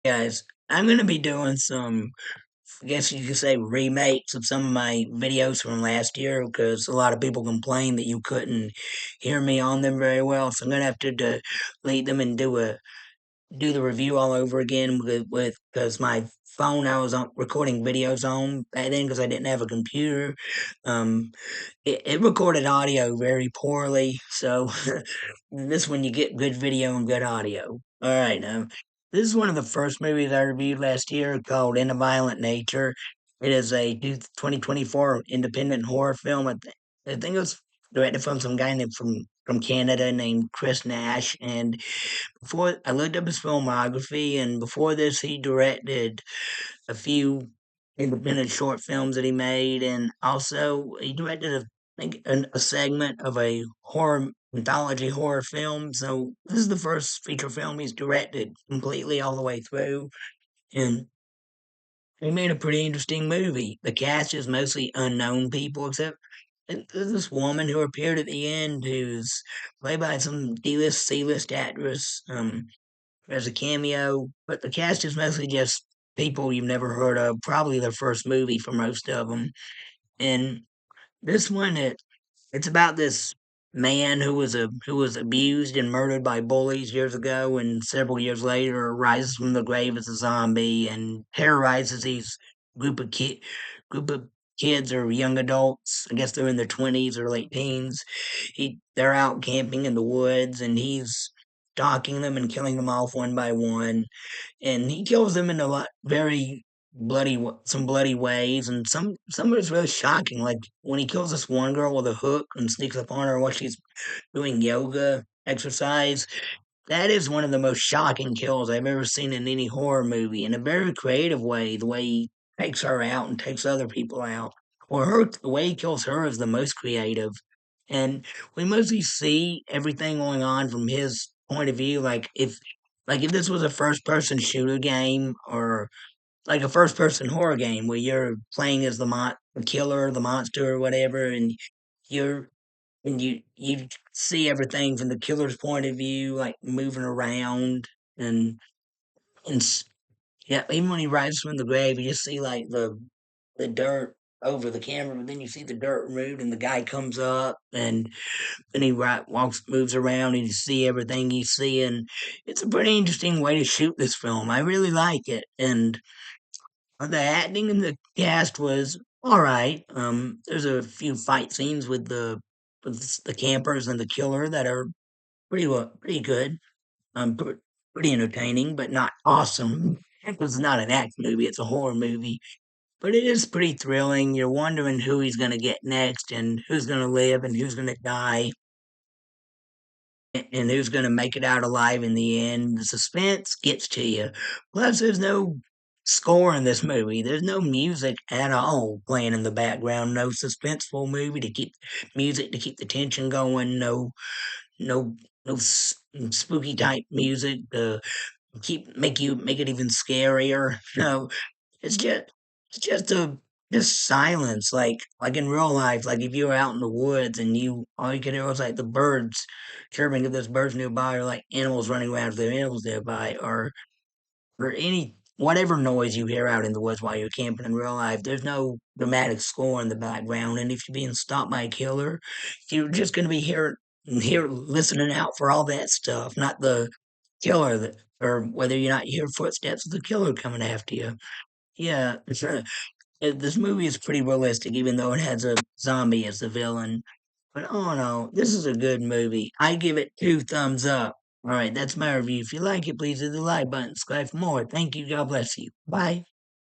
Guys, I'm gonna be doing some, I guess you could say, remakes of some of my videos from last year because a lot of people complained that you couldn't hear me on them very well. So I'm gonna have to delete them and do the review all over again with because my phone I was on recording videos on back then because I didn't have a computer. Um, it recorded audio very poorly, so this one you get good video and good audio. All right, this is one of the first movies I reviewed last year called In a Violent Nature. It is a 2024 independent horror film. I think it was directed from some guy named from Canada named Chris Nash. And before I looked up his filmography, and before this, he directed a few independent short films that he made, and also he directed a segment of a horror anthology horror film. So this is the first feature film he's directed completely all the way through, and he made a pretty interesting movie. The cast is mostly unknown people, except there's this woman who appeared at the end who's played by some D-list, C-list actress. As a cameo, but the cast is mostly just people you've never heard of. Probably their first movie for most of them. And this one, it's about this man who was abused and murdered by bullies years ago, and several years later rises from the grave as a zombie and terrorizes these group of kid group of kids or young adults. I guess they're in their 20s or late teens. They're out camping in the woods, and he's stalking them and killing them off one by one, and he kills them in a lot very some bloody ways, and some of it's really shocking. Like when he kills this one girl with a hook and sneaks up on her while she's doing yoga exercise. That is one of the most shocking kills I've ever seen in any horror movie, in a very creative way. The way he takes her out and takes other people out, or the way he kills her is the most creative. And we mostly see everything going on from his point of view. Like if this was a first person shooter game or like a first person horror game where you're playing as the killer, the monster or whatever, and you're you see everything from the killer's point of view, like moving around and and yeah, even when he rises from the grave, you just see like the dirt over the camera, but then you see the dirt removed, and the guy comes up, and then he walks, moves around, and you see everything you see, and it's a pretty interesting way to shoot this film. I really like it, and the acting in the cast was all right. There's a few fight scenes with the campers and the killer that are pretty good. Pretty entertaining, but not awesome. It's not an action movie; it's a horror movie. But it is pretty thrilling. You're wondering who he's going to get next, and who's going to live, and who's going to die, and who's going to make it out alive in the end. The suspense gets to you. Plus, there's no score in this movie. There's no music at all playing in the background. No suspenseful movie to keep music to keep the tension going. No, no spooky type music to make it even scarier. No, it's just a just silence, like in real life. Like if you were out in the woods and you all you could hear was like the birds chirping if there's birds nearby, or like animals running around if there are animals nearby, or any whatever noise you hear out in the woods while you're camping in real life. There's no dramatic score in the background, and if you're being stopped by a killer, you're just gonna be here listening out for all that stuff, not the killer that or whether you're not hear footsteps of the killer coming after you. Yeah, this movie is pretty realistic, even though it has a zombie as the villain. But oh no, this is a good movie. I give it 2 thumbs up. All right, that's my review. If you like it, please hit the like button, subscribe for more. Thank you. God bless you. Bye.